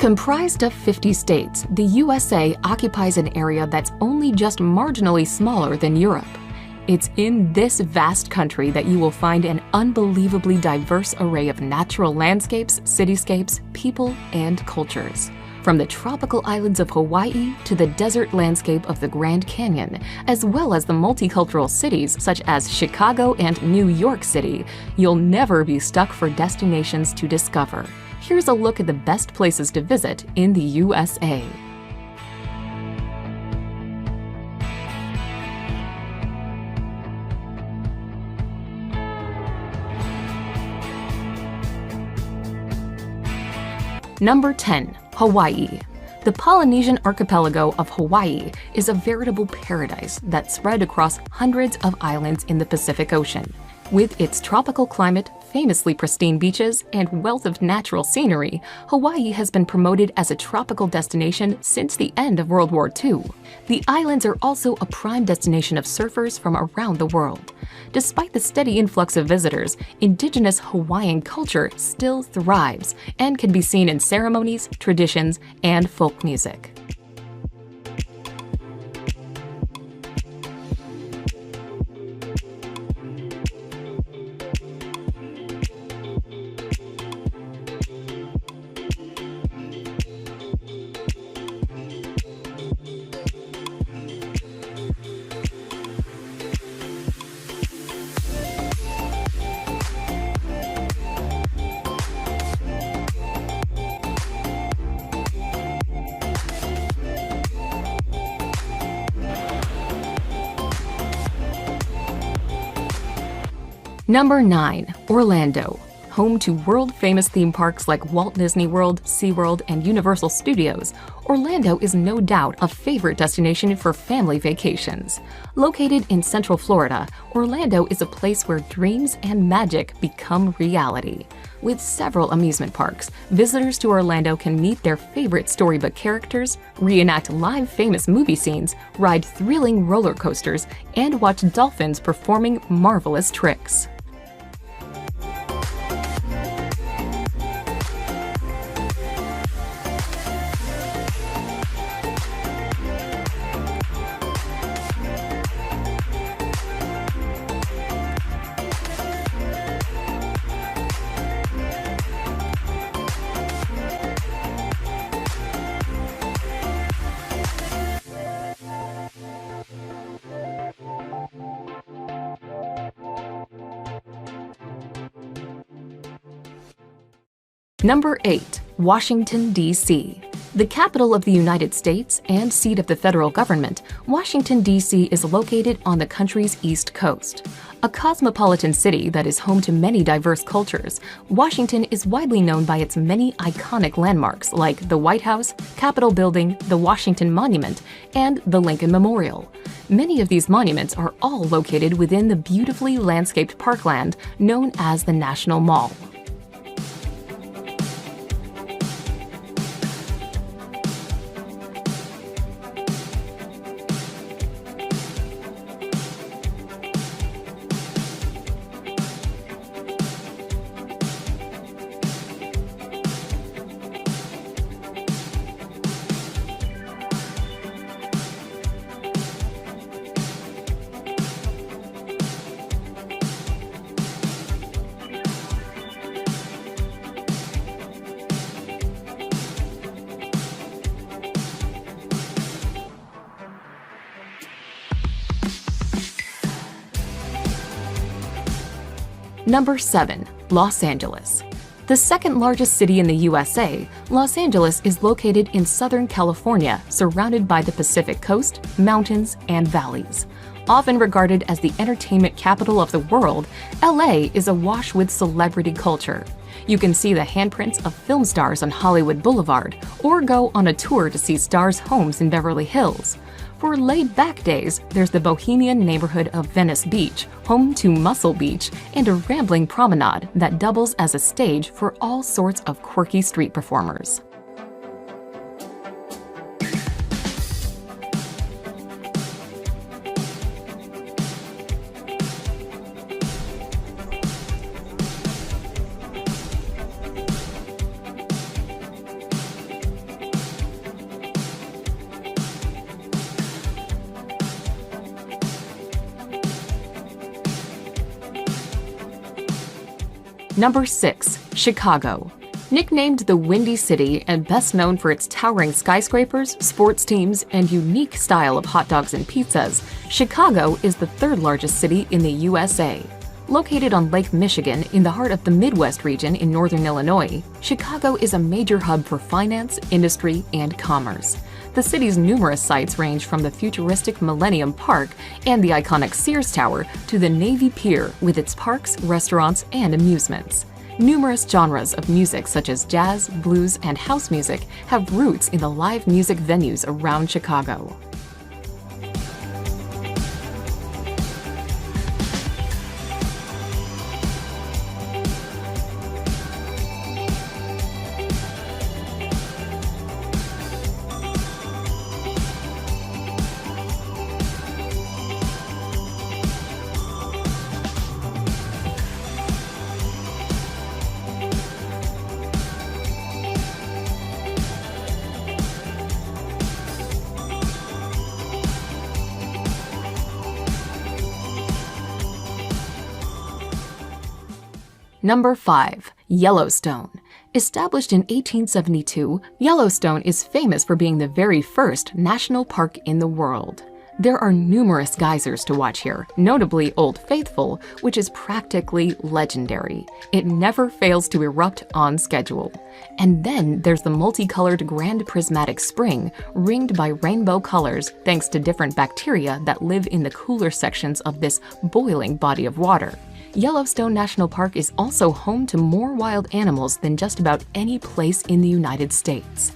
Comprised of 50 states, the USA occupies an area that's only just marginally smaller than Europe. It's in this vast country that you will find an unbelievably diverse array of natural landscapes, cityscapes, people, and cultures. From the tropical islands of Hawaii to the desert landscape of the Grand Canyon, as well as the multicultural cities such as Chicago and New York City, you'll never be stuck for destinations to discover. Here's a look at the best places to visit in the USA. Number 10. Hawaii. The Polynesian archipelago of Hawaii is a veritable paradise that's spread across hundreds of islands in the Pacific Ocean. With its tropical climate, famously pristine beaches, and wealth of natural scenery, Hawaii has been promoted as a tropical destination since the end of World War II. The islands are also a prime destination of surfers from around the world. Despite the steady influx of visitors, indigenous Hawaiian culture still thrives and can be seen in ceremonies, traditions, and folk music. Number 9. Orlando. Home to world-famous theme parks like Walt Disney World, SeaWorld, and Universal Studios, Orlando is no doubt a favorite destination for family vacations. Located in Central Florida, Orlando is a place where dreams and magic become reality. With several amusement parks, visitors to Orlando can meet their favorite storybook characters, reenact live famous movie scenes, ride thrilling roller coasters, and watch dolphins performing marvelous tricks. Number 8. Washington, D.C. The capital of the United States and seat of the federal government, Washington, D.C. is located on the country's East Coast. A cosmopolitan city that is home to many diverse cultures, Washington is widely known by its many iconic landmarks like the White House, Capitol Building, the Washington Monument, and the Lincoln Memorial. Many of these monuments are all located within the beautifully landscaped parkland known as the National Mall. Number 7. Los Angeles. The second largest city in the USA, Los Angeles is located in Southern California, surrounded by the Pacific Coast, mountains, and valleys. Often regarded as the entertainment capital of the world, LA is awash with celebrity culture. You can see the handprints of film stars on Hollywood Boulevard, or go on a tour to see stars' homes in Beverly Hills. For laid-back days, there's the bohemian neighborhood of Venice Beach, home to Muscle Beach, and a rambling promenade that doubles as a stage for all sorts of quirky street performers. Number 6. Chicago. Nicknamed the Windy City and best known for its towering skyscrapers, sports teams, and unique style of hot dogs and pizzas, Chicago is the third largest city in the USA. Located on Lake Michigan in the heart of the Midwest region in northern Illinois, Chicago is a major hub for finance, industry, and commerce. The city's numerous sites range from the futuristic Millennium Park and the iconic Sears Tower to the Navy Pier with its parks, restaurants, and amusements. Numerous genres of music such as jazz, blues, and house music have roots in the live music venues around Chicago. Number 5. Yellowstone. Established in 1872, Yellowstone is famous for being the very first national park in the world. There are numerous geysers to watch here, notably Old Faithful, which is practically legendary. It never fails to erupt on schedule. And then there's the multicolored Grand Prismatic Spring, ringed by rainbow colors thanks to different bacteria that live in the cooler sections of this boiling body of water. Yellowstone National Park is also home to more wild animals than just about any place in the United States.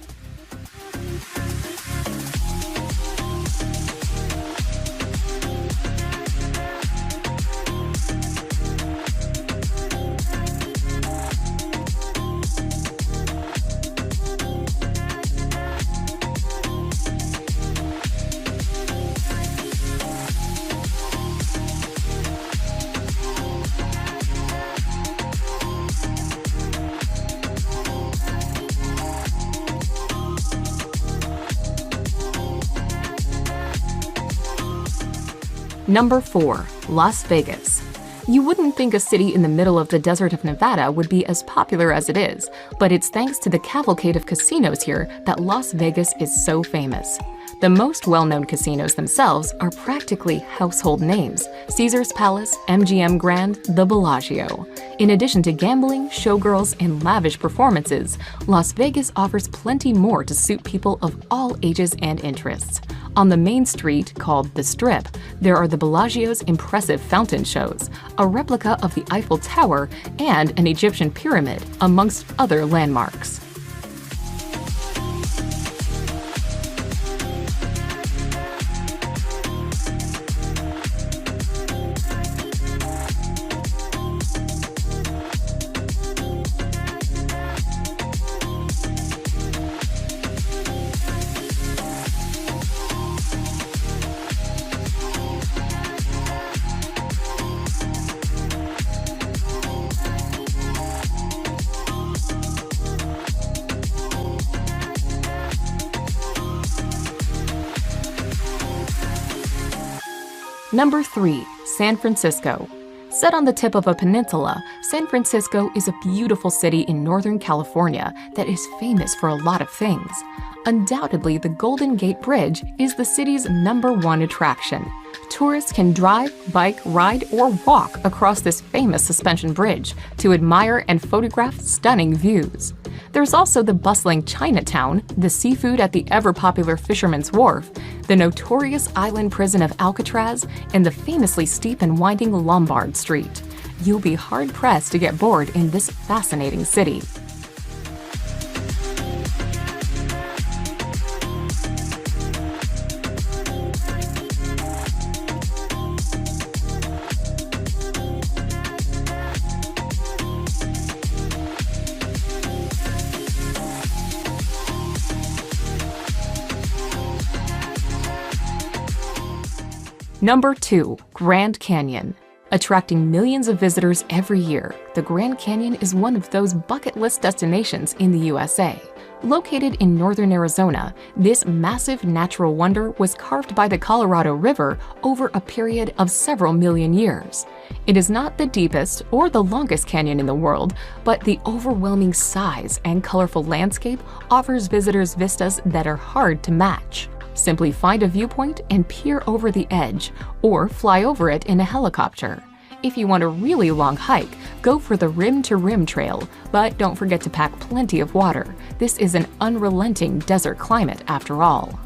Number 4. Las Vegas. You wouldn't think a city in the middle of the desert of Nevada would be as popular as it is, but it's thanks to the cavalcade of casinos here that Las Vegas is so famous. The most well-known casinos themselves are practically household names: Caesar's Palace, MGM Grand, the Bellagio. In addition to gambling, showgirls, and lavish performances, Las Vegas offers plenty more to suit people of all ages and interests. On the main street, called the Strip, there are the Bellagio's impressive fountain shows, a replica of the Eiffel Tower, and an Egyptian pyramid, amongst other landmarks. Number 3. San Francisco. Set on the tip of a peninsula, San Francisco is a beautiful city in Northern California that is famous for a lot of things. Undoubtedly, the Golden Gate Bridge is the city's #1 attraction. Tourists can drive, bike, ride, or walk across this famous suspension bridge to admire and photograph stunning views. There's also the bustling Chinatown, the seafood at the ever-popular Fisherman's Wharf, the notorious island prison of Alcatraz, and the famously steep and winding Lombard Street. You'll be hard-pressed to get bored in this fascinating city. Number 2. Grand Canyon. Attracting millions of visitors every year, the Grand Canyon is one of those bucket list destinations in the USA. Located in northern Arizona, this massive natural wonder was carved by the Colorado River over a period of several million years. It is not the deepest or the longest canyon in the world, but the overwhelming size and colorful landscape offers visitors vistas that are hard to match. Simply find a viewpoint and peer over the edge, or fly over it in a helicopter. If you want a really long hike, go for the Rim to Rim Trail, but don't forget to pack plenty of water. This is an unrelenting desert climate after all.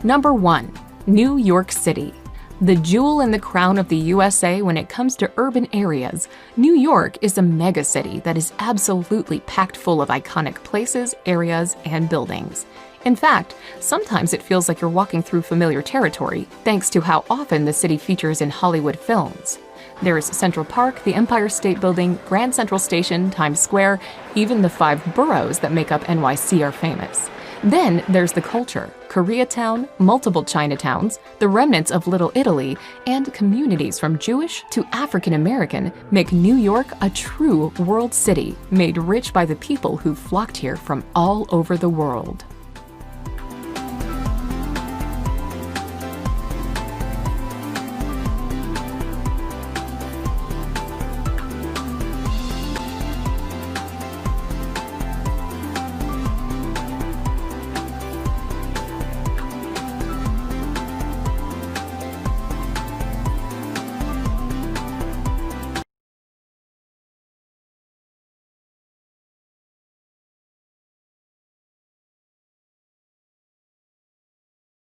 Number 1. New York City. The jewel in the crown of the USA when it comes to urban areas, New York is a megacity that is absolutely packed full of iconic places, areas, and buildings. In fact, sometimes it feels like you're walking through familiar territory, thanks to how often the city features in Hollywood films. There's Central Park, the Empire State Building, Grand Central Station, Times Square, even the 5 boroughs that make up NYC are famous. Then there's the culture: Koreatown, multiple Chinatowns, the remnants of Little Italy, and communities from Jewish to African American make New York a true world city, made rich by the people who flocked here from all over the world.